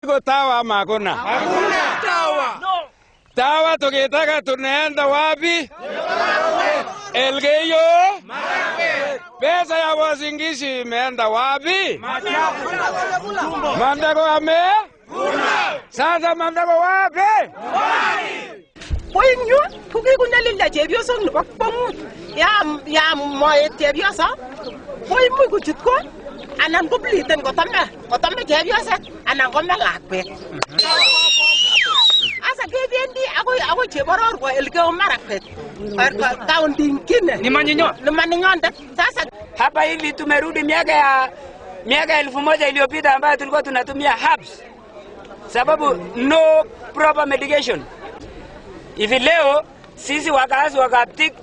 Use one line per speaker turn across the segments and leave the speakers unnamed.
Iko tawa ama hakuna?
Hakuna tawa.
Tawa tukitaka tunaenda wapi? Elgeyo Marakwet. Pesa ya wazingishi imeenda wapi? Mandago sasa Mandago wapi?
Poinyo, kukikunyalinda chepyosok nebo kwang'ut. Ya moet chepyoso. Koimuch kochut ko anan kopliten kotome chepyoset anan kome lakwet. Asa kebendi akoi Cheboror kwa Elgeyo Marakwet. Kaunti ingine.
Ni
Maninyonde. Sasa
hapa hivi tumerudi miaka 1000 iliyopita ambayo tulikuwa tunatumia herbs. Sababu no proper medication. Hivi leo sisi wakazi wa Kaptik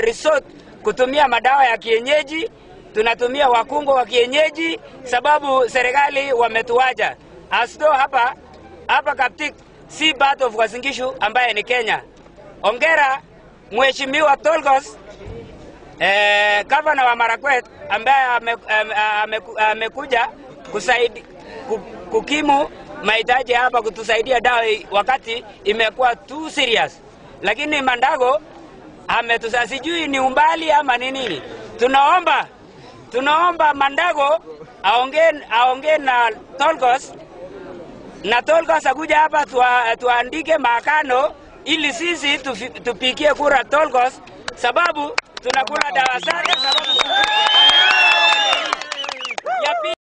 resort kutumia madawa ya kienyeji, tunatumia wakungo wa kienyeji sababu serikali wametuacha. Asdo hapa Kaptik si part of Uasin Gishu ambaye ni Kenya. Ongera Mheshimiwa Tolgos, gavana wa Marakwet ambaye amekuja kusaidia kukimu mahitaji hapa, kutusaidia dawa wakati imekuwa too serious. Lakini Mandago sijui ni umbali ama ni nini. Tunaomba Mandago aongee na Tolgos, na Tolgos akuja hapa tuandike maakano ili sisi tupigie kura Tolgos, sababu tunakula dawa sana sababu